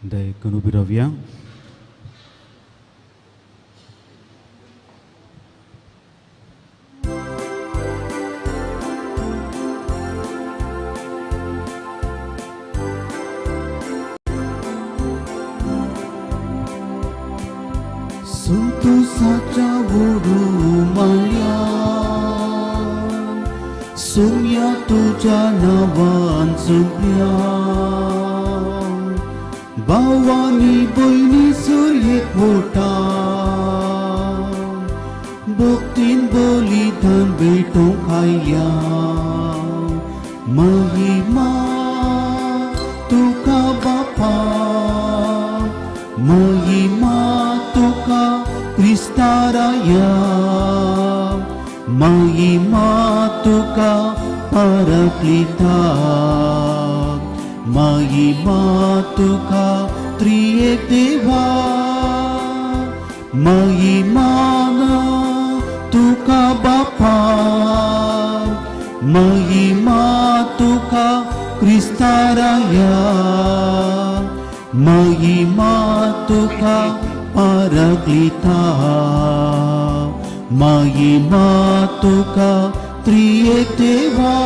Daí Canubirovia. Santusaca Maya Sumya tuja nawan sumya Bawani boini surye khota Bhaktin bolidan betong khaya Mahima tuka bapa Mahima tuka Kristaraya Mahima tuka Paraklita Mahima tuka Triek Deva Mahima tuka Bapa Mahima tuka Kristaraya Mahima tuka Paraklita Mahima tuka Triek Deva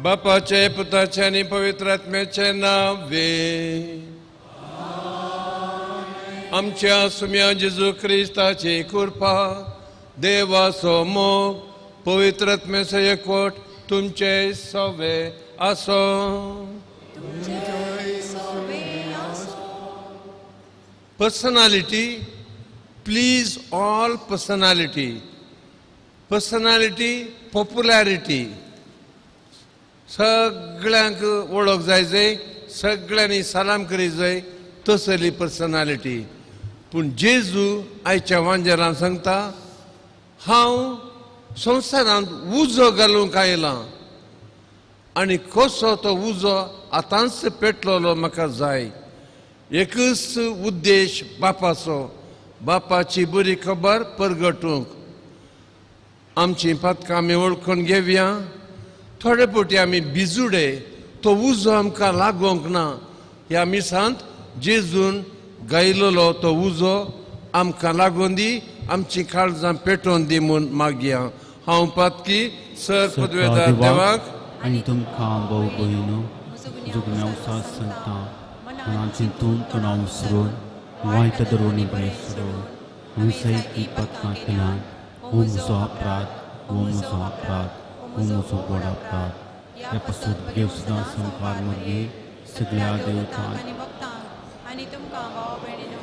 बापाचे पुताचे आणि पवित्र आत्म्याचे नावे आमच्या सुम्या जेजू ख्रिस्ताची कृपा देवाचो मोग पवित्र आत्म्याचो एकवट तुमचे सवे आसो personality please all personality popularity सगळ्यांक वळख जाय जाय सगळ्यांनी सलाम करी जाय तसली पर्सनालिटी पूण जेजू आयच्या वांजेरान सांगता हांव संवसारांत उजो घालूंक आयलां आनी कसो तो उजो आतांच पेटलोलो म्हाका जाय एकच उद्देश बापाचो बापाची बरी खबर परगटूंक आमची पातकां आमी वळखून घेवया थोडे पोटी आमी बिजुडे तो उजो आमकां लागोंक ना ह्या मिसांत जेजून गायलोलो तो उजो आमकां लागून दी आमची काळजां पेटोवन दी म्हूण मागया हांव पातकी सर पदवेदार देवाक आनी तुमकां भाऊ भयणो जुगम्या उसा सांगता मनाची तूं तणाव विसरून वायट धरोणी बरेसरो हुंसय की पत्कां केलां हो म्हजो अपराध हो म्हजो व्हड अपराध ह्या पासून देव सुद्दां संकार मर्गे सगळ्या देवतां आनी तुमकां भाव भयणीनो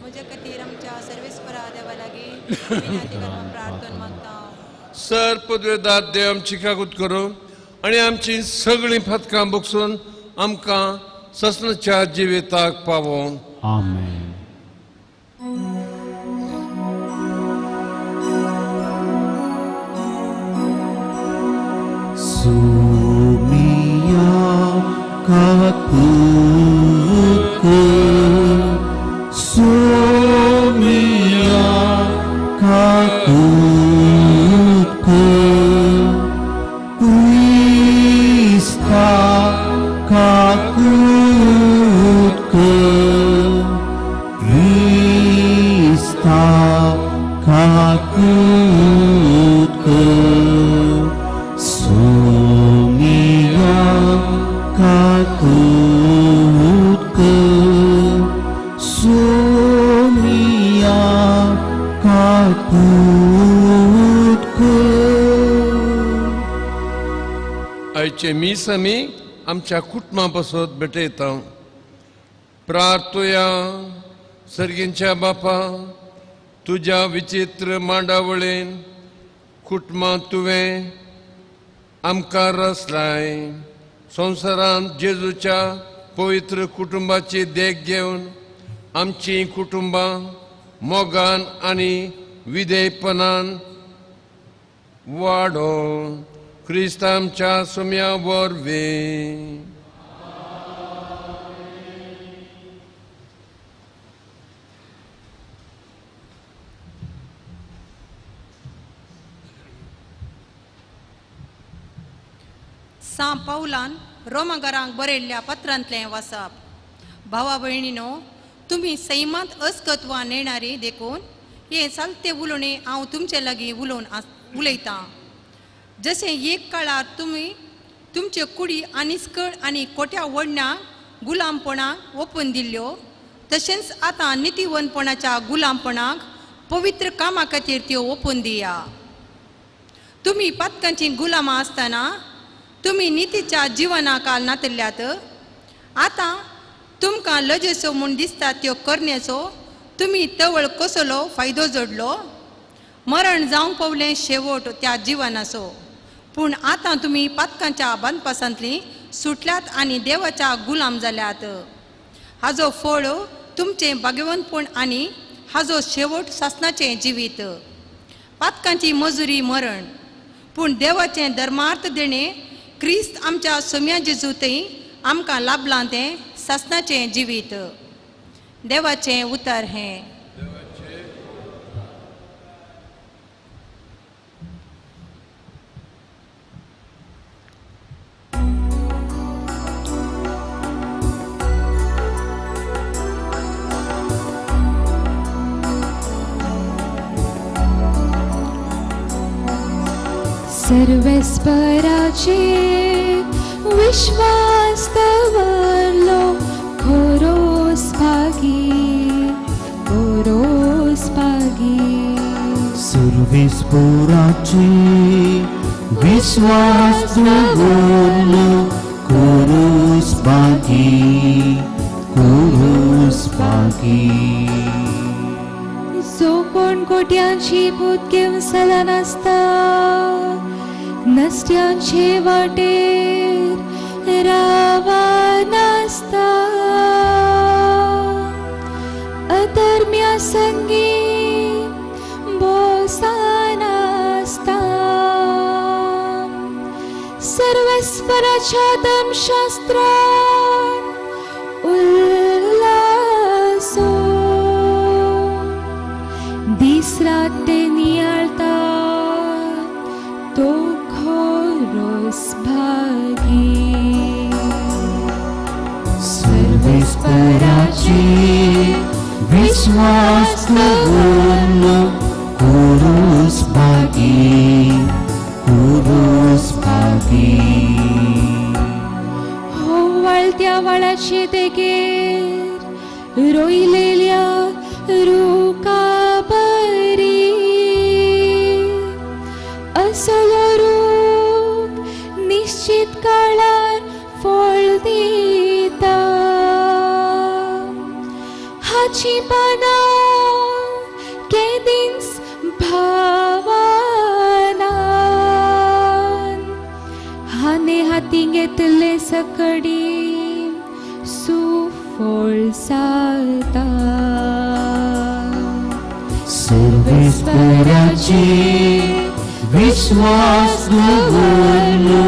म्हज्या खातीर आमच्या सर्वेस्परा देवा लागीं प्रार्थना मागता सर पदवेदार देव आमची काकूत करूं आनी आमची सगळीं पथकां बगसून आमकां ससनच्या जिविताक पावों आमेन Sumia kakutku Sumia kakutku Krista kakutku Krista kakutku Sumia kakutku Sumia kakutku आयचे मीस आमी आमच्या कुटुंबा पासत भेटयता प्रार्थुया सर्गींच्या बापा तुज्या विचित्र मांडावळीन कुटुंबांत तुवें आमकां रस लाय संवसारांत जेजूच्या पवित्र कुटुंबाची देख घेवन आमची कुटुंबां मोगान आनी विधेयपणान वाडो क्रिस्त आमच्या सुम्या वरवीं São Paulan रोमागरांक बरयल्ल्या पत्रांतलें वाचप. भावा भयणीनो, तुमी सैमांत अस्कत्वां नेणारी देखून हे चलते उलोवणे हांव तुमचे लागीं उलयतां. जशें एक काळार तुमी तुमचे कुडी आनिस्कळ आनी कोट्या वडण्यांक गुलामपणाक ओपून दिल्ल्यो, तशेंच आतां नितीवंतपणाच्या गुलामपणाक पवित्र कामा खातीर त्यो ओपून दिया. तुमी पथकांची गुलामां आसतना तुमी नितीच्या जिवनाक नातल्ल्यात. आतां तुमकां लजेचो म्हूण दिसता त्यो करण्याचो तुमी तवळ कसलो फायदो जोडलो. मरण जावंक पावलें शेवट त्या जिवनाचो. पूण आतां तुमी पथकांच्या बंदपासांतलीं सुटल्यात आनी देवाच्या गुलाम जाल्यात. हाजो फळ तुमचें भाग्यवंतपण आनी हाजो शेवट सासणाचें जिवीत. पथकांची मजुरी मरण, पूण देवाचें धर्मार्थ देणें क्रिस्त आमच्या सोम्या जेजू थंय आमकां लाभलां तें सासणाचें जिवीत. देवाचें उतर हें. सर्वेस्पराचे विश्वास दवरलो खोरोस भागी सर्वेस्पराचे विश्वास दवरलो खोरोस भागी. जो कोण कोट्यांची भूत घेवन सला नासता, नसत्यांचे वाटेर रावा नासता, अधर्म्या संगी बोसानासता, सर्वेस्पराच्या धर्मशास्त्रान उल्हासो दीस रात ते नियाळता तो खोरोस भागी. सर्वेस्पराचे विश्वास दवरलो खोरोस भागी. हो वाळत्या वाळाचे देगेर रोयलेल्या रुका बरी असलो रूख निश्चित काळार फळ दिता. हाची पानां केदींच भावानान हाने हाती घेतले सकडी सुफळ जाता. सर्वेस्पराचे विश्वास दवरलो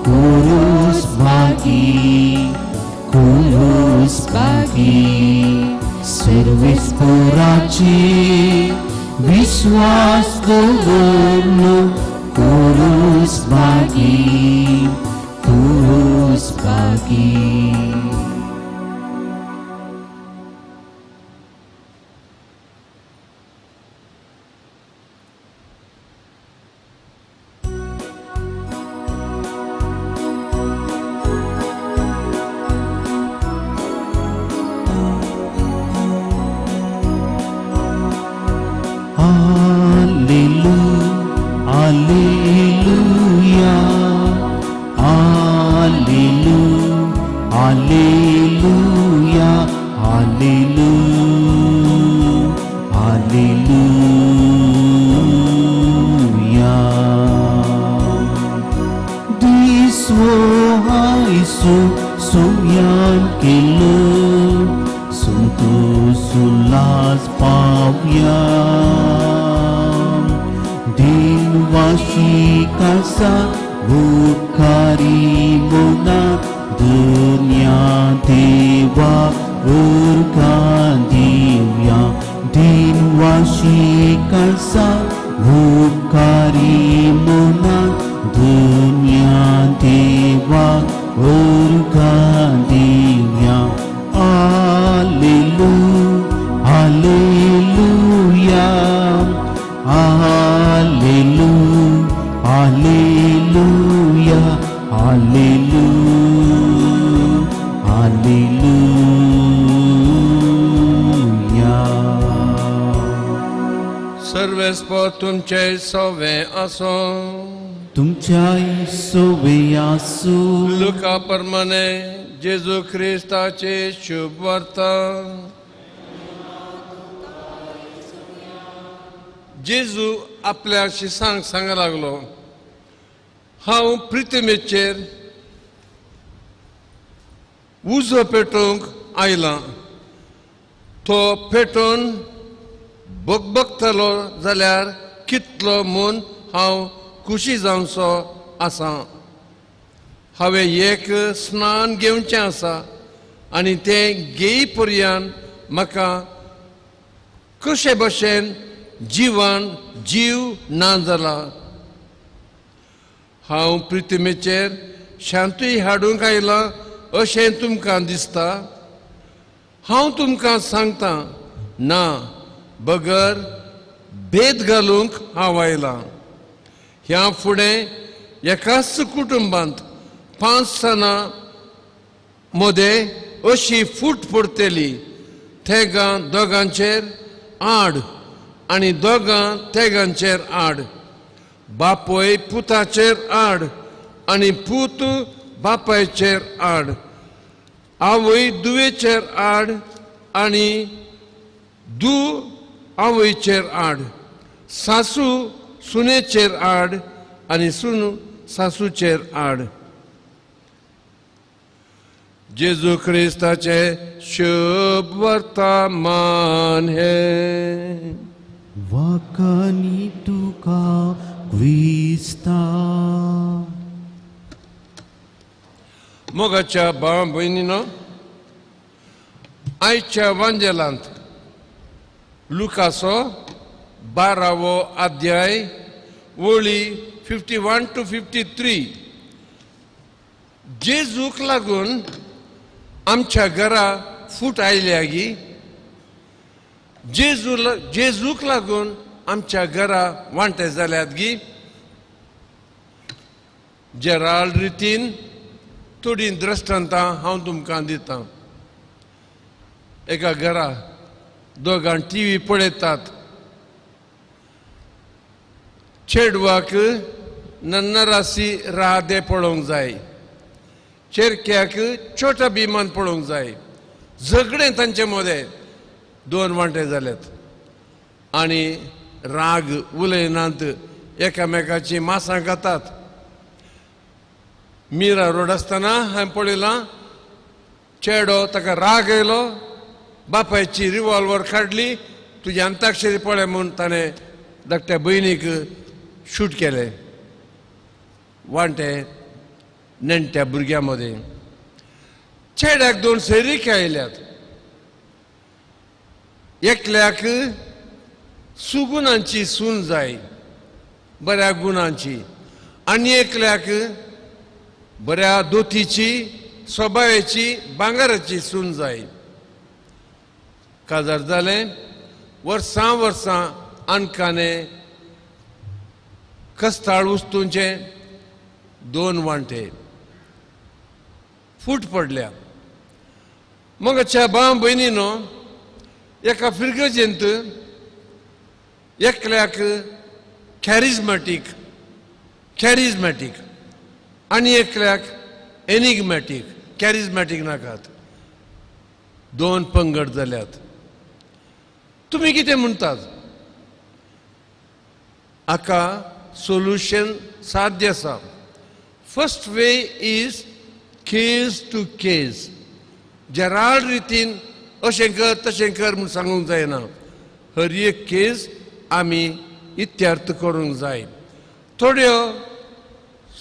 खोरोस भागी. सर्वेस्पराचे विश्वास दवरलो खोरोस भागी. Oh वेस्पर तुमचे सोवे असो. तुमच्या सोवे आसू. लुका प्रमाणे जेजू ख्रिस्ताचे शुभ वार्ता. जेजू आपल्या शिसांक सांगा लागलो, हांव पृथ्वीचेर उजो पेटोवंक आयलां. तो पेटोवन बगबगतलो जाल्यार कितलो म्हूण हांव खुशी जावचो आसा. हांवें एक स्नान घेवचें आसा आनी तें घेय पर्यंत म्हाका कशे भशेन जिवान जीव ना जाला. हांव पृथ्वीचेर शांती हाडूंक आयलां अशें तुमकां दिसता. हांव तुमकां सांगता, ना, बगर भेद घालूंक हांव आयलां. ह्या फुडें एकाच कुटुंबांत 5 जाणां मदें अशी फूट पडटली. तेगां दोगांचेर आड आनी दोगां तेगांचेर आड. बापोय पुताचेर आड आनी पूत बापायचेर आड. आवय दुवेचेर आड आनी दूव आवयचेर आड. सासू सुनेचेर आड आनी सून सासूचेर आड. जेजू ख्रिस्ताचे शुभ वर्तमान हे. वाकानी तुका क्रिस्ता. मोगाच्या भावा भयणीनो, आयच्या वांजेलांत लुकाचो 12वो अध्याय वळी 51 to 53 जेजूक लागून आमच्या घरा फूट आयल्या गी. जेजूक लागून आमच्या घरा वांटे जाल्यात गी. जेराल रितीन थोडी दृश्टांतां हांव तुमकां दितां. एका घरा दोगां टीव्ही पळयतात. चेडवाक नन्नरासी राधे पळोवंक जाय, चेरक्याक छोटा भिमान पळोवंक जाय. झगडें तांचे मदें 2 वांटे जाल्यात आनी राग उलयनात एकामेकाची मांसां घातात. मिरा रोड आसतना हांवें पळयलां, चेडो ताका राग येयलो, बापायची रिवॉल्वर काडली, तुजी अंताक्षरी पळय म्हूण ताणें धाकट्या भयणीक शूट केलें. वांटे नेणट्या भुरग्यां मदें. चेड्याक 2 सैरीक आयल्यात. एकल्याक सुगुणांची सून जाय, बऱ्या गुणांची, आनी एकल्याक बऱ्या दोतीची स्वभावाची भांगाराची सून जाय. काजार जालें. वर्सां अनकाने कस्ताळ उस्तूंचे 2 वांटे फूट पडल्या. मोगाच्या भाव भयणीनो, एका फिरगजेंत एकल्याक कॅरिझमॅटीक आनी एकल्याक एनिग्मॅटीक. कॅरिझमॅटीक नाकात. 2 पंगड जाल्यात. तुमी कितें म्हणटात? हाका सोल्युशन साध्य आसा. First way is case to case. जेराळ रितीन अशें कर तशें कर म्हूण सांगूंक जायना. हर एक केस आमी इत्यार्थ करूंक जाय. थोड्यो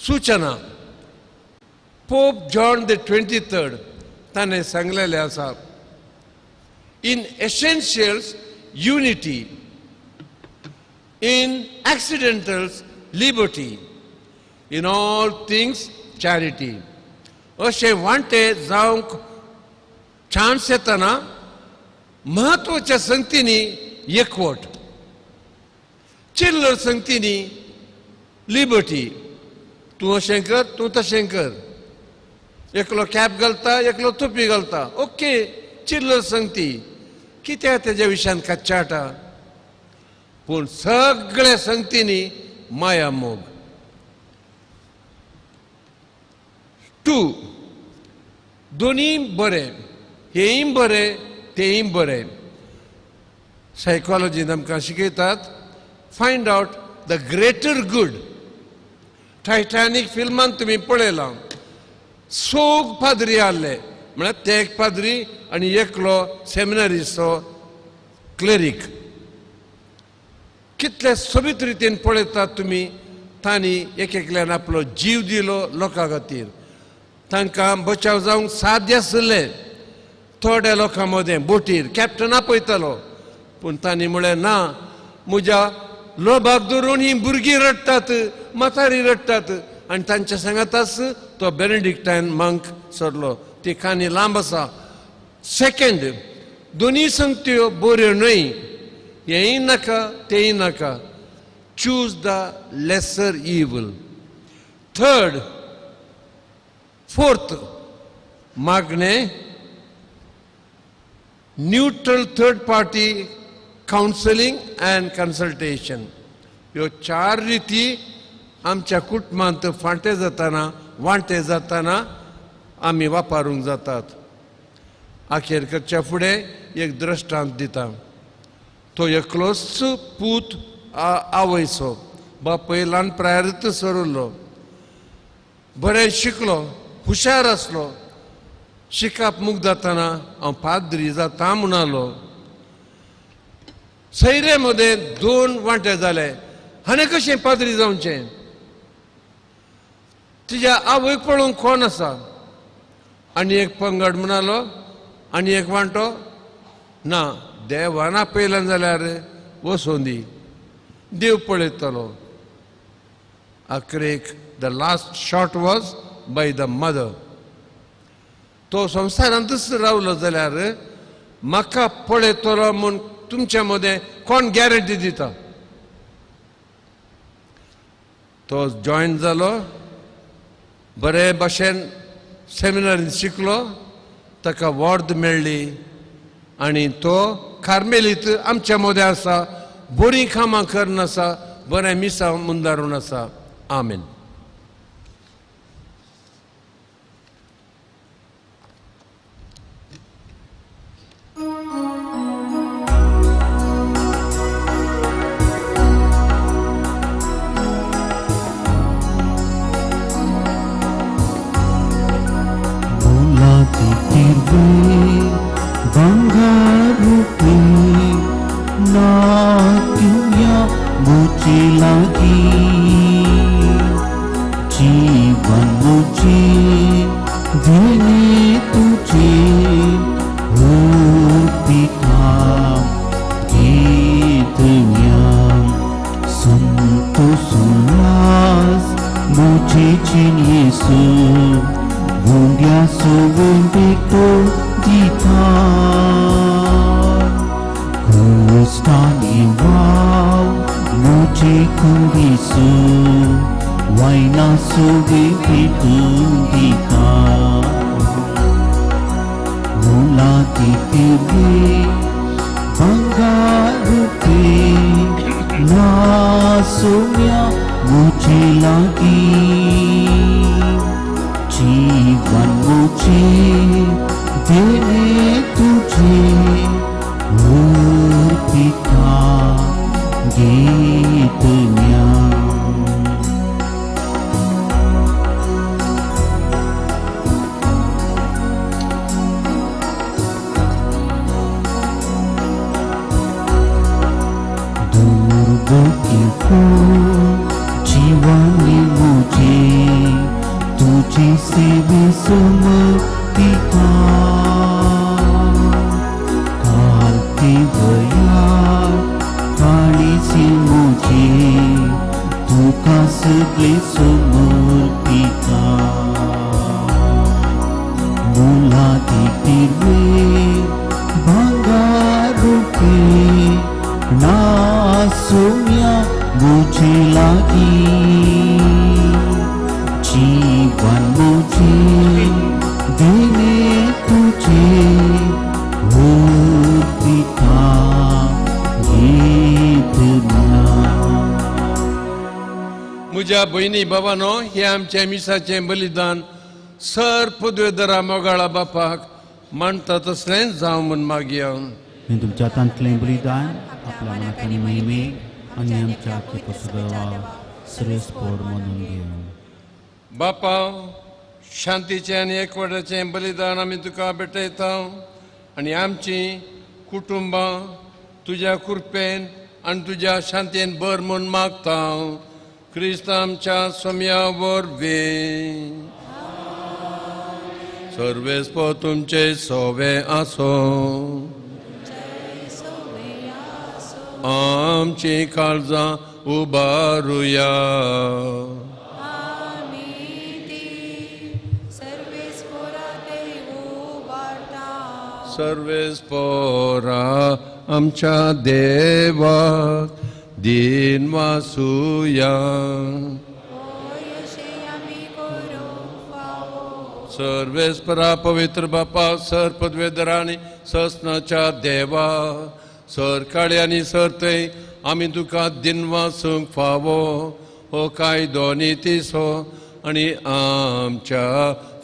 सूचना पोप जॉन द 23rd ताणें सांगलेले आसा. In essentials unity, in accidentals liberty, in all things charity. अशें वांटे जावंक चान्स येतना म्हत्वाच्या संगतींनी एकवट. चिल्लर संगतींनी लिबर्टी. तूं अशें कर, तूं तशें कर. एकलो कॅप घालता, एकलो तोपी घालता. ओके, चिल्लर संगती. कित्याक तेज्या विशयान कच्चाटा? पूण सगळ्या संगतींनी माया मोग. 2 दोन्ही बरें, हेय बरें तेय बरें. सायकॉलॉजीन आमकां शिकयतात find out the greater good. Titanic फिल्मान तुमी पळयलां, सोग पाद्री आहले, म्हळ्यार ते एक पाद्री आनी एकलो सेमिनरिस्टो क्लेरीक. कितले सोबीत रितीन पळयतात तुमी. तांणी एक एकल्यान आपलो जीव दिलो लोकां खातीर. तांकां बचाव जावंक साध्य आसलें थोड्या लोकां मदें बोटीर कॅप्टन आपयतालो, पूण तांणी म्हळें ना, म्हज्या लोभाक धरून ही भुरगीं रडटात, म्हातारी रडटात. आनी तांच्या सांगाताच तो बेनेडिक्टायन मंक सरलो. ती काणी लांब आसा. सेकंड, दोनी संगत्यो बऱ्यो न्हय, हेय नाका तेय नाका. चूज द लेसर इवल. थर्ड, फोर्थ, मागणें, neutral third party counselling and consultation. ह्यो 4 रिती आमच्या कुटुंबांत फांटे जाताना वांटे जाताना आमी वापरूंक जातात. अखेरच्या फुडें एक दृश्टांत दिता. तो एकलोच पूत आवयचो. बापूय ल्हान प्रायारीत सरिल्लो, बरें शिकलो, हुशार आसलो. शिकप मुख जाताना हांव पाद्री जाता म्हणलो. सैरे मदें 2 वांटे जाले. हाणें कशें पाद्री जावचें? तिच्या आवयक पळोवंक कोण आसा? आनी एक पंगड म्हणलो, आनी एक वांटो ना, देवान आपयलें जाल्यार वचून दी, देव पळयतलो. आखरेक the last shot was by the mother. तो संवसारांतच रावलो जाल्यार म्हाका पळयतलो म्हूण तुमच्या मदें कोण गॅरंटी दिता? तो जॉयन जालो, बरे भाशेन सेमिनारीन शिकलो, ताका वॉर्द मेळ्ळी आनी तो कार्मेलीत आमच्या मदें आसा. बरीं कामां करन आसा, बरें मिसा मुंदारून आसा. आमेन. Bangaru pe na dunia मुझे लगी जीवन मुझे देने तुझे हो पिता ये दुनिया सुन तो सुनास मुझे चिन येसु Mundia suvendiko dita Kustani wow Muji kurisu Waina suvendiko dita Mula titibi Bangarupi Nasumya Muji lagi जीवन मुझे देने तुझे और पिता ये दुनिया दुर्गति को जीवन मुझे तुझे से भी समर्पिता कालती भया काली से मुझे तू का सगळे समर्पिता मुलाती तिरवे भांगारुपे नासुम्या मुझे लागी जीवन मुझे देने तुझे हो पिता ये दुनिया म्हज्या भयणी बाबानो, हे आमचे मिसाचें बलिदान सर पदवेदरा मोगाळा बापाक मांडटा तसलेंच जावं म्हूण मागया. हे तुमच्या हातांतलें बलिदान आपल्या मनांतली महिमेक आनी आमच्या सुदैवा श्रेयस्पोर म्हणून घेवन. बापा, शांतीचें आनी एकवटाचें बलिदान आमी तुका भेटयता आनी आमची कुटुंबां तुज्या कृपेन आनी तुज्या शांतेन भर म्हूण मागता. क्रिस्त आमच्या सोम्या वरवीं. सर्वेस्पो तुमचे सोवे आसो. आमची काळजां उबारुया. सर्वेस्पोरा आमच्या देवाक दिन वासुया. सर्वेस्परा पवित्र बापा, सर पदवेदरांनी ससनाच्या देवा, सर काळे आनी सर थंय आमी तुका दिन वासूंक फावो. हो कायदो नितीसो आनी आमच्या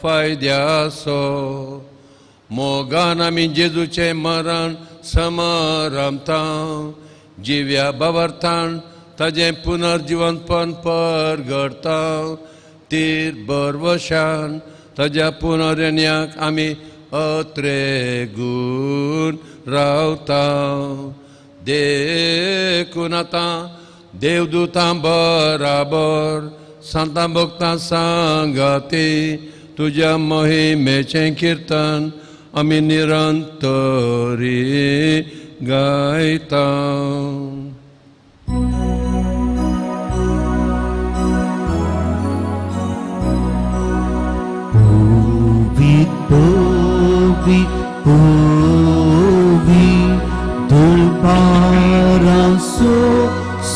फायद्यासो. मोगान आमी जेजूचें मरण समरमता. जिव्या बाबर्थान ताजें पुनर्जिवंतपण परगडता. तीर बरवशान ताज्या पुनर्येण्याक आमी अत्रेगून रावता. देखून आतां देवदूतां बराबर सांतां भक्तां सांगाती तुज्या मोहिमेचें किर्तन आमी निरंतरी गायता. Dulparaso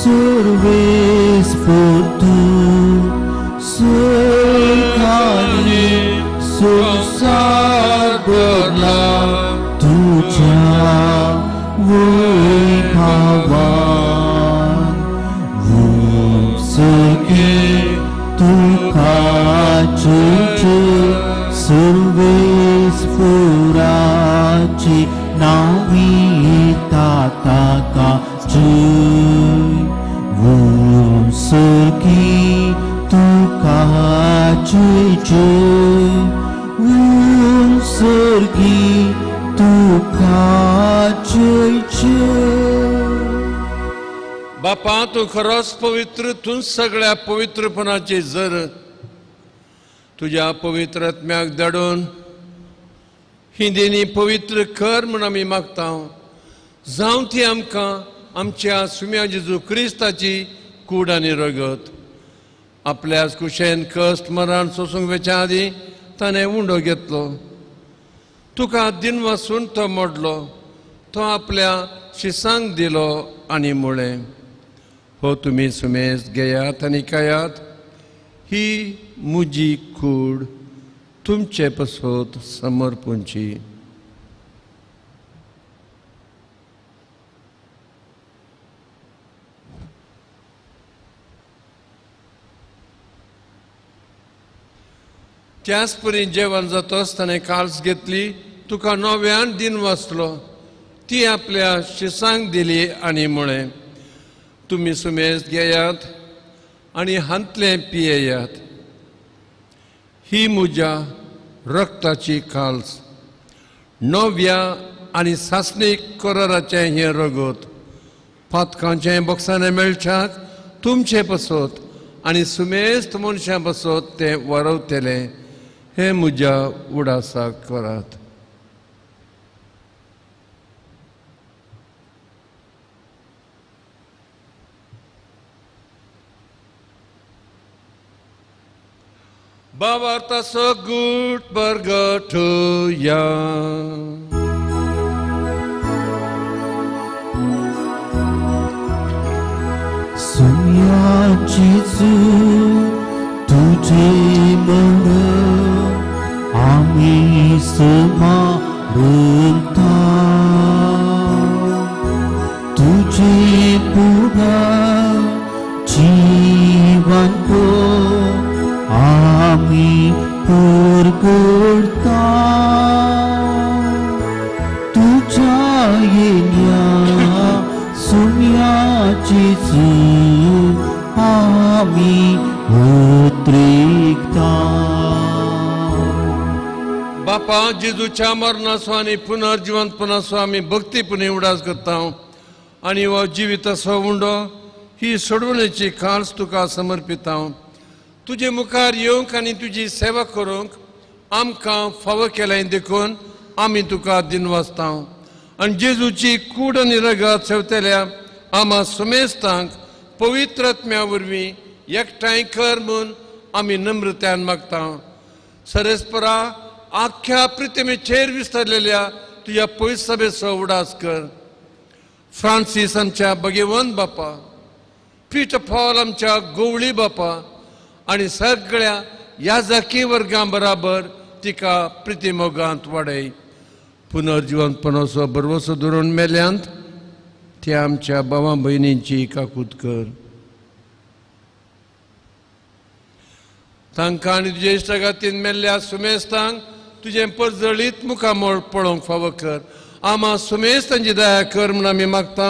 surves por tu surkali susagorla tuja vibhavan vumsake tu kachuchu surves purachi navi tataka jui vumsake tu kachuchu vumsake tu kachuchu. बापा, तू खरोच पवित्र, तू सगळ्या पवित्रपणाची जर तुझ्या पवित्र आत्म्याक धाडून ही देणी पवित्र कर म्हूण आमी मागता. जावं ती आमकां आमच्या सुम्या जेजू क्रिस्ताची कूड आनी रगत. आपल्याच कुशेन कश्ट मरण सोसूंक वेच्या आदी ताणें उंडो घेतलो. तुका दिन वासून तो मोडलो. तो आपल्या शिसांक दिलो आनी मुळें. हो तुमी सुमेज घेयात आनी खायात. ही मुजी कूड तुमचे पसोत समर्पूंची. त्याच परी जेवण जाता आसतना काल्स घेतली. तुका नव्यान दिन वाचलो. ती आपल्या शिसांक दिली आनी म्हळें, तुमी सुमेज घेयात आनी हांतलें पियेयात. ही म्हज्या रक्ताची काल्स, नव्या आनी सासणीक कराराचें हें रगत. पातकांचें बॉक्सांनी मेळच्याक तुमचे पसोत आनी सुमेस्त मनशां पसोत तें वरवतलें. हें म्हज्या उडासाक करात. Bavarta so good bargatuya. Sumya Jesu tujhe mana ami samarunta. Tujhe pura jivan ko घेण्या सुम्याची आमी उद्रिक्ता. बापा जेजूच्या मरणाचो आनी पुनर्जिवंतपणाचो आमी भक्तीपणे उडास करता आनी हो जिविताचो उंडो ही सोडवणेची खास तुका समर्पिता. तुजे मुखार येवंक आनी तुजी सेवा करूंक आमकां फावो केलें देखून आमी तुका दिनवासता. आनी जेजूची कूड आनी रगत सेवतल्या आमा सुमेस्तांक पवित्र आत्म्या वरवीं एकठांय कर म्हूण आमी नम्रतायेन मागता. सरेस्परा आख्या पृथ्वीचेर विस्तारलेल्या तुझ्या पवित्र सभेचो उडास कर. फ्रांसीस आमच्या भगवंत बापा, पीटर पॉल आमच्या गवळी बापा आनी सगळ्या याजकी वर्गां बराबर तिका प्रितीमोगांत वाडय. पुनर्जिवंतपणाचो बरवसो धरून मेल्यांत त्या आमच्या भावां भयणींची काकूत कर. तांकां आनी तुजे इश्टगातीन मेल्ल्या सुमेस्तांक तुजें परजळीत मुखामोळ पळोवंक फावो कर. आमा सुमेस्तांची दया कर म्हूण आमी मागता.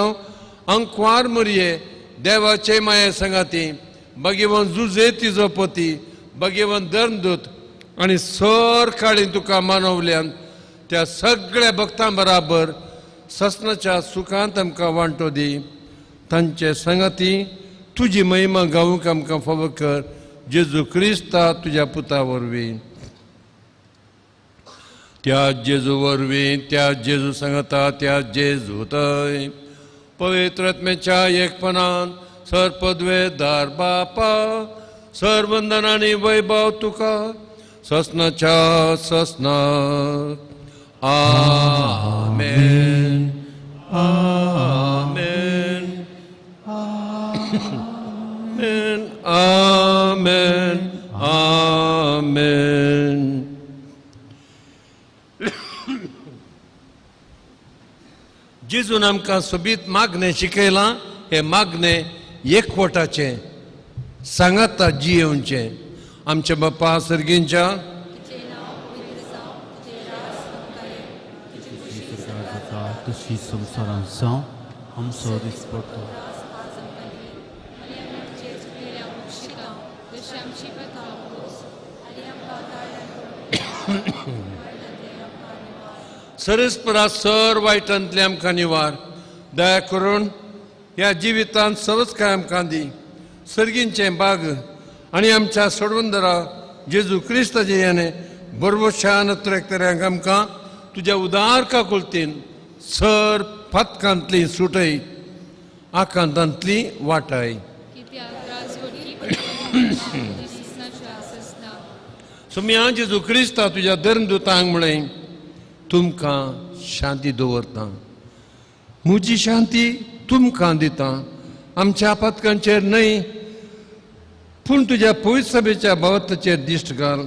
अंकवार मरये देवाचे माये संगाती, भगवंत जुजे तिजो पती, भगवंत धर्मदूत आनी सर काळी तुका मानवल्यान त्या सगळ्या भक्तां बराबर ससनाच्या सुखांत आमकां वांटो दी. तांचे संगाती तुजी महिमा गावूंक आमकां फावो कर. जेजू क्रिस्ता तुज्या पुता वरवीं. त्या जेजू वरवीं, त्या जेजू सांगता, त्या जेजू थंय पवित्र आत्म्याच्या एकपणान सरपदवेदार बापा सरवंदन आनी वैभव तुका ससनाच्या ससनाक. आमेन. आमेन. आमेन. आमेन. आमेन. जेजून आमकां सोबीत मागणें शिकयलां. हे मागणें एकवटाचें सांगाता जियेवचें. आमच्या बापा सर्गींच्या तशी संवसारांत जावं आमचो दिसपडतो. सरस्परा सर वायटांतले आमकां निवार. दया करून ह्या जिवितांत सवच काय आमकां दी. सर्गींचें बाग आनी आमच्या सोडवंदरा जेजू क्रिस्ताचे याने बरवशान त्रेकतऱ्यांक आमकां तुज्या उदार काकुलतीन सर फातकांतली सुटय, आकांतांतली वाटाय. सुम्या जेजू क्रिस्ता तुज्या धर्मदुतांक म्हळें तुमकां शांती दवरता, म्हजी शांती तुमकां दिता. आमच्या आपातकांचेर न्हय पूण तुज्या पवित्र सभेच्या भवताचेर दिश्ट घाल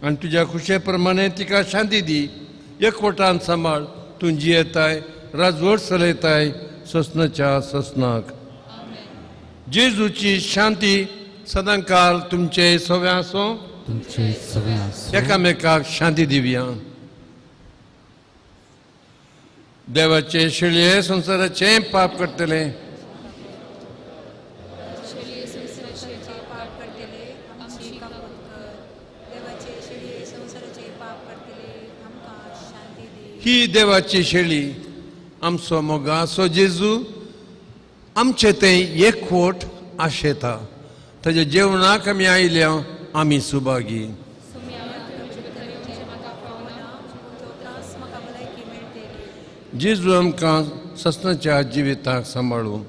आनी तुज्या खुशे प्रमाणे तिका शांती दी. एकवटान सांबाळ. तूं जियेताय, राजवट चलयताय ससनाच्या ससनाक. जेजूची शांती सदांकाल तुमचे सवे आसूं. तुमचे सगळे आसूं. एकामेकाक शांती दिवया. देवाचे शिळये संसाराचे पाप करतले. ही देवाची शेळी आमचो मोगा सो जेजू आमचे ते एकवट आशेता. ताच्या जेवणाक आमी आयल्या आमी सुभागी. जेजू आमकां ससनाच्या जिविताक सांबाळूं.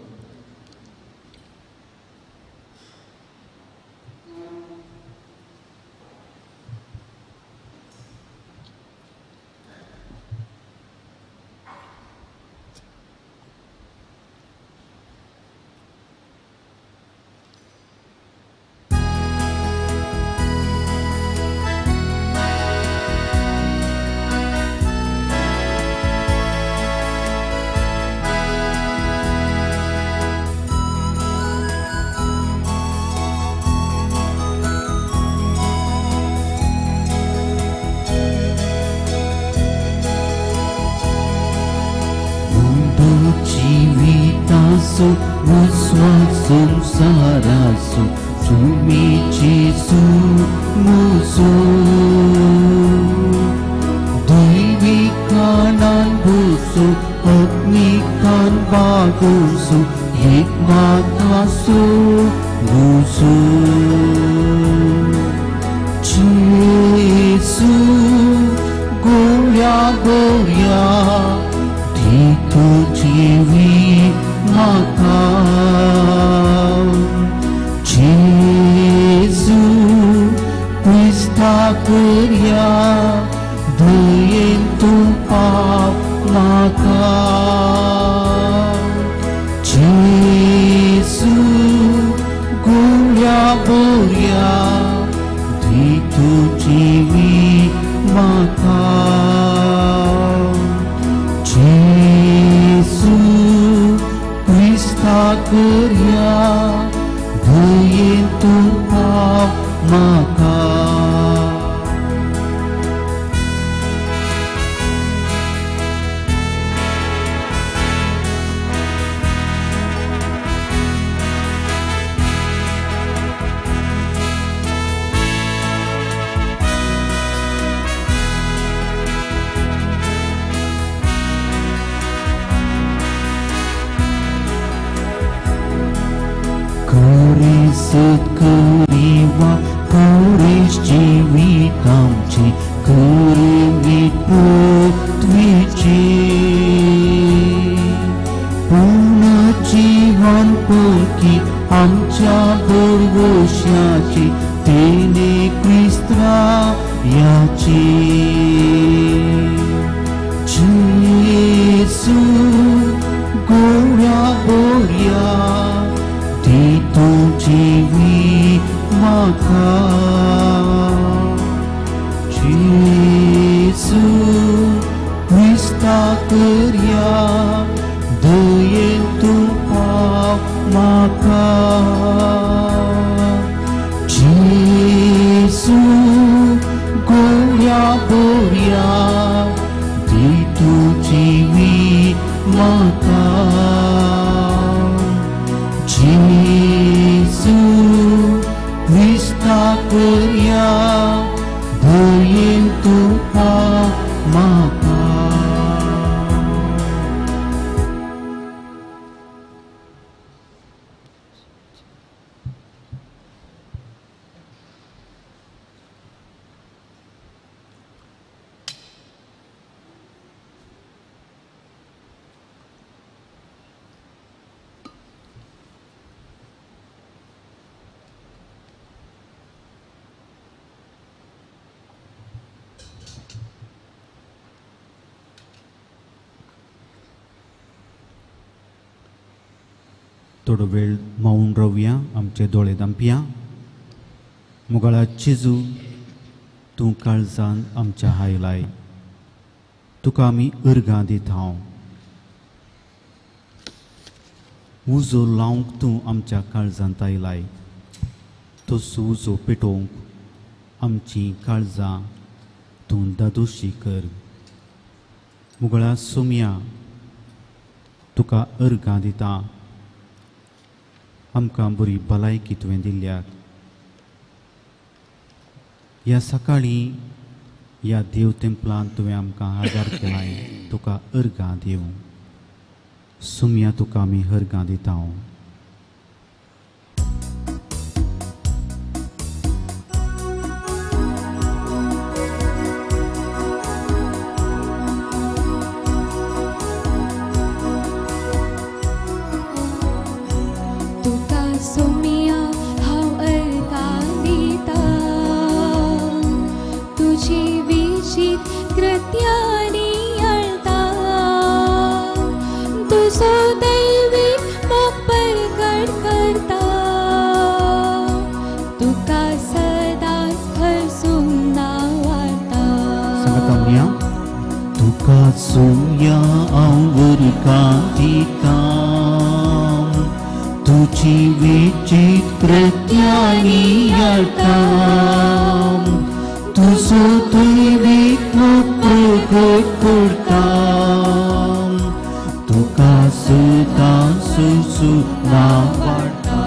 असो विश्वासम सारासो तुम्ही जेसू मुसो दैविकानान बुसो आत्मिकान बागुसो hikmataso muso Jesu gloria gloria Dito jiwi makam Jesu Krista gloria Dayen tumpah makam Jesu gloria gloria Dito jiwi makam Jesu Krista gloria Dayen tumpah makam Keriwa Keris jiwitamci Kerimit putwici Punajiwan polki Amca berwosyaci Tene Kristra yaci Jesu Gloria Gloria Dito jiwi makam Jesu Krista kerja Dayen tumpah makam Jesu gloria gloria Dito jiwi makam Jesu Krista kerja Dayen tumpah makam थोडो वेळ मौन रावया आमचे दोळे धांपया मुगाळा जेजू तूं काळजान आमच्या हायलाय तुका आमी अर्गां दिता उजो लावंक तूं आमच्या काळजांत आयलाय तसो उजो पेटोवंक आमची काळजां तूं दादोशी कर मुगाळा सोमया तुका अर्गां दिता आमकां बरी भलायकी तुवें दिल्यात ह्या सकाळी ह्या देव तेंपलांत तुवें आमकां आदार केलाय तुका अर्गां दिवं सुमया तुका आमी अर्गां दिता सोमिया हांव अर्गां दिता तुजी विशीत कृत्यांनी आळता तुजो दैवीक मोग प्रगट करता तुका सदांच हरसूंक नावाता सांगता तुका सोमया हांव अर्गां दिता तुझी विचित कृत्यांनी आळता तुजो दैवीक मोग प्रगट करता तुका तुका सदा सुना वाढता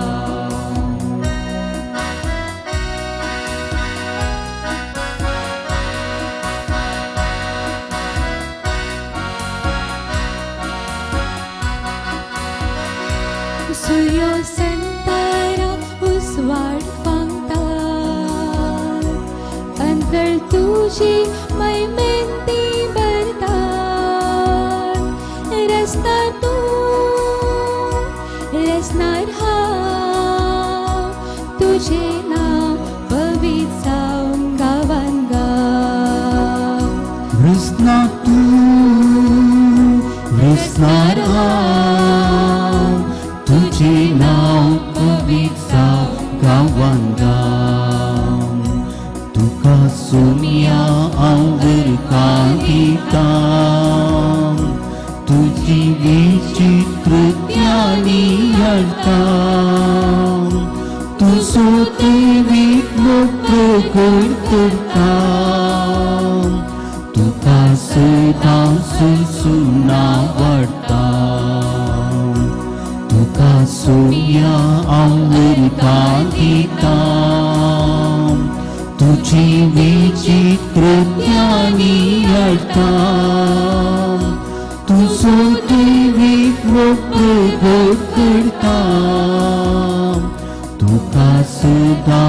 Suyo sentara uswad pangtal Antar tuji may menti bertan Rasta tu resnar ha Tuje na pavit saung gawan gaw Rısna tu rısnara तुझे नाव पवित्र गावान गाव तुका सोनिया आवर कांदिता तुझी विचित्र ज्ञानी अर्था तू सोते प्रकट करता तुका सदा सुना वाढता तुका सोनिया आवर कांदिता तुझी विचित्र ज्ञानी अर्था तू सोते प्रकट करता तुका सदा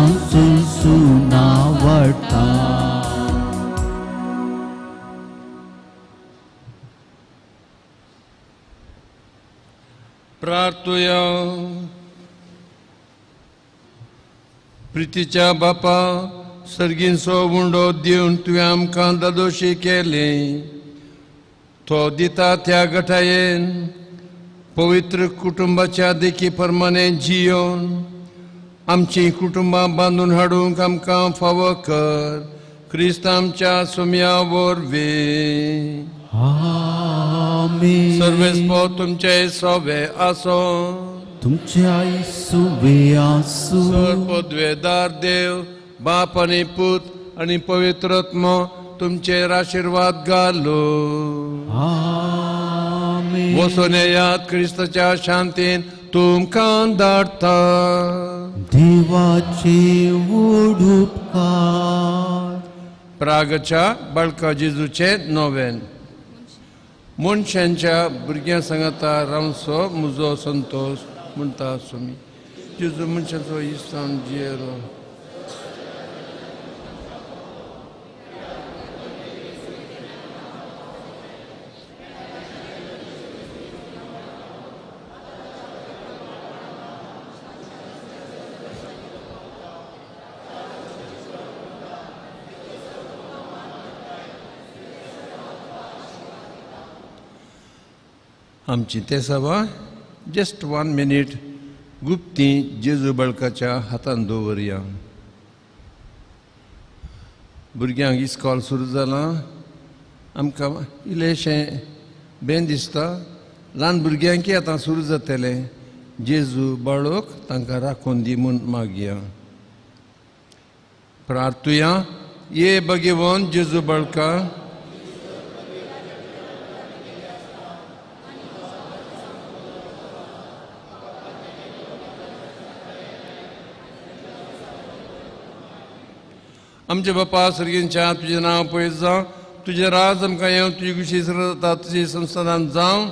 सुना वाढता प्रार्थुया. प्रितीच्या बापा सर्गींचो उंडो दिवन तुवें आमकां दादोशी केले तो दिता त्या गटायेन पवित्र कुटुंबाच्या देखी प्रमाणे जियोन आमची कुटुंबां बांदून हाडूंक आमकां फावो कर क्रिस्त आमच्या सोम्या वरवीं. आमेन. सर्वेस्पो तुमचे सोबे आसो तुमच्या सुबे आसू सर्वद्वेदार देव बाप आणि पूत आणि पवित्र आत्मा तुमचेर आशीर्वाद घालो. आमेन. वचून येयात क्रिस्ताच्या शांतीन तुमकां धाडटा. देवाचे व्हड उपकार. प्रागच्या बाळका जेजूचे नोवेन. मनशांच्या भुरग्यां सांगाता रावसो म्हजो संतोष म्हणटा सुमी जेजू मनशाचो इस्तान जियेरो. आमची ते सभा जस्ट 1 मिनिट गुप्ती जेजू बाळकाच्या हातान दवरया. भुरग्यांक इस्कॉल सुरू जाला आमकां इल्लेशें बेन दिसता ल्हान भुरग्यांकय आतां सुरू जातले. जेजू बाळोक तांकां राखून दी म्हूण मागया. प्रार्थुया. ये भगवान जेजू बाळका आमचे बापा सर्गींच्या तुझें नांव पळयत जावं तुझें राज आमकां येवं तुजी कुशी जाता तुजी संस्थानांत जावं.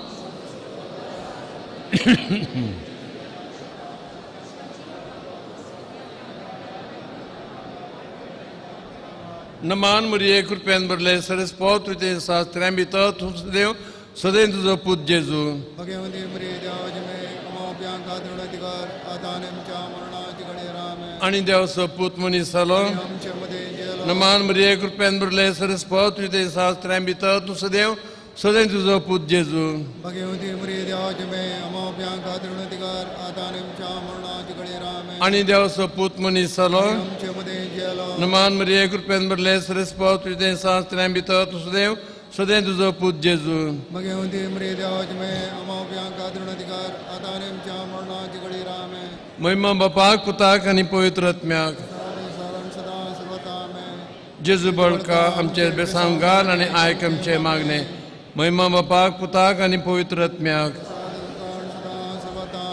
नमान मरिये कृपेन भरले सरस पाव तुझे शास्त्र्यां भितर तूं देव सदैव तुजो पूत जेजू. भगवती मरिये देवाची मे अमाप्यां खातीर अधिकार आताने आमच्या मरणाची घडी रामे आणि देवाचो पूत मनीस जालो. आमचे मध्ये जेलो नमान मरिये कृपेन भरले सरस पाव तुझे शास्त्र्यां भितर तूं सदैव तुजो पूत जेजू. भगवती मरिये देवाची मे अमाप्यां खातीर अधिकार आताने आमच्या मरणाची घडी रामे आणि देवाचो पूत मनीस जालो. आमचे मध्ये जेलो नमान मरिये कृपेन भरले सरस पाव तुझे शास्त्र्यां भितर तूं सदैव तुजो पूत जेजू. भगवती मरिये देवाची मे अमाप्यां खातीर अधिकार आताने आमच्या मरणाची घडी रामे महिमा बापाक पुताक आणि पवित्र आत्म्याक. सारण सदा सर्वता मे जेजू बाळका आमचे बेसांव घाल आणि आयक आमचे मागणे. महिमा बापाक पुताक आणि पवित्र आत्म्याक.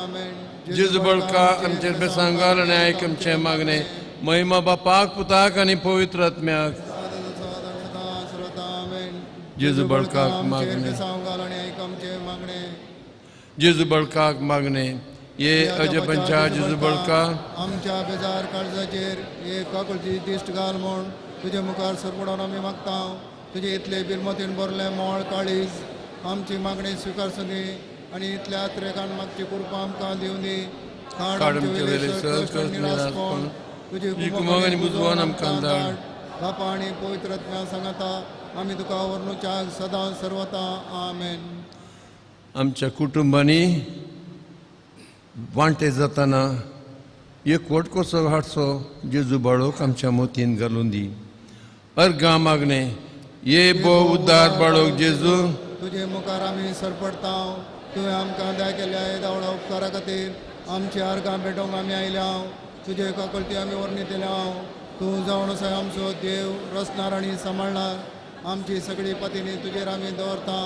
आमेन जेजू बळका आमचेर बेसांग घाल आनी आयक आमचे मागणे महिमा बापाक पुताक आनी पवित्र आत्म्याक जेजू बळकाक मागणे जेजू बळकाक मागणे ये अजबंच्या जेजू बळका आमच्या बेजार काळजाचेर एक काकुळची दिश्ट घाल म्हूण तुजे मुखार सरपडून आमी मागता तुजे इतले बिलमतीन बरले मोळ काळीज आमची मागणी स्विकारसुनी आनी इतल्या त्रेकान मागची कृपा आमकां दिवं दी काड आमचे वेले कश्ट निरासपण तुजी कुमोग आनी बुजवान आमकां धाड बापा आनी पवित्र आत्म्या सांगाता आमी तुका वर्णुच्याक सदां सर्वता आमेन आमच्या कुटुंबांनी वांटे जाताना एकवट कसो हाडचो जेजू बाळोक आमच्या मोतीन घालून दी अर्गां मागणे ये बो उद्दार बाळोक जेजू तुजे मुखार आमी सरपडता तुवें आमकां दाय केल्या दावडा उपकारा खातीर आमची अर्गां भेटोवंक आमी आयल्या तुजे काकळटी आमी वर्णितल्या तूं जावन आसा आमचो देव रचणार आनी सांबाळणार आमची सगळी पतीनी तुजेर आमी दवरता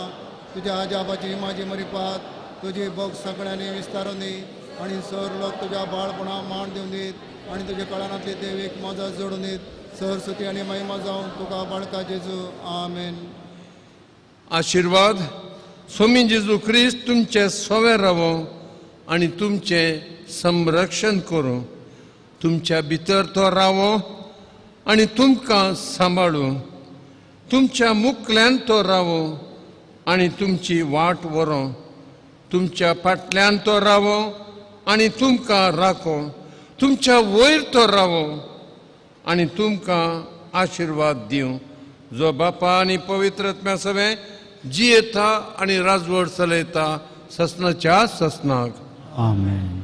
तुज्या आजाबाची इमाजी मरिपात तुजी भोग सगळ्यांनी विस्तारून दी आनी सर लोक तुज्या बाळपणा मान दिवन दीत आनी तुजे कळानांतली देवीक मोजा जोडून दीत सरस्वती आनी महिमा जावन तुका बाळका जेजू आमेन आशिर्वाद स्वामी जेजू क्रिस्त तुमचे सोवे रावो आनी तुमचे संरक्षण करूं तुमच्या भितर तो रावो आनी तुमकां सांबाळूं तुमच्या मुखल्यान तो रावो आनी तुमची वाट व्हरो तुमच्या फाटल्यान तो रावो आनी तुमकां राखो तुमच्या वयर तो रावो आनी तुमकां आशिर्वाद दिवं जो बापा आनी पवित्र आत्म्या सवे जियेता आनी राजवट चलयता ससनाच्या ससनाक आमेन.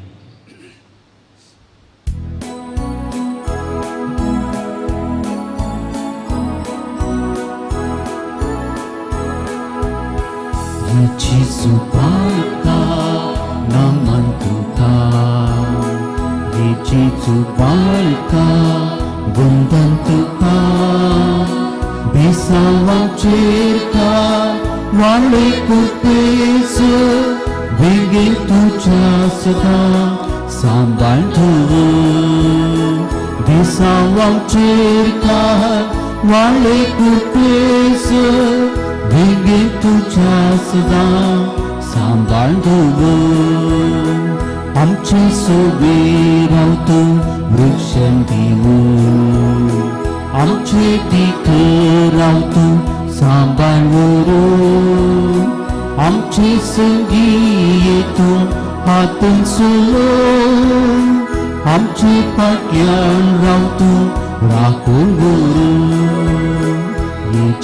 Yesu Bapa naman tuka Yesu Bapa bundan tuka Bisa wajirka wale kupesu Bingin tuja sedang sambal dulu Bisa wajirka wale kupesu Bingin tuja sedang sambal dulu Amci subirau tu rukshan dimu Amci dikerau tu sambal wuru Amci segi itu hatun sulung Amci pakaian rau tu rakul guru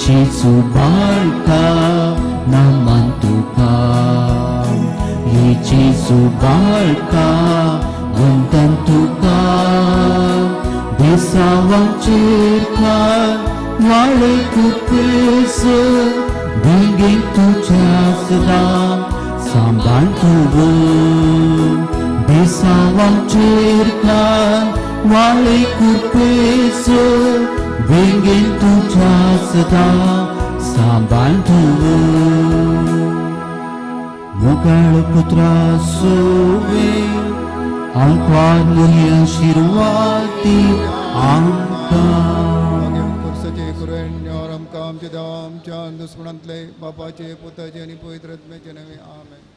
Yesu Bapa naman Tuhan Yesu Bapa bundan Tuhan Bisa wajirkan wale kupesa Bingin tuja sedang sambal tubuh Bisa wajirkan wale kupesa Bingin tuja sedang sambal tubuh Mugal putra suwe Angkuan mulia shirwati angka kursaचे कुरेण्य आमकां आमच्या देवा आमच्या दुस्मणांतले बापाचे पुताचे आनी पवित्र आत्म्याचे नवे आमेन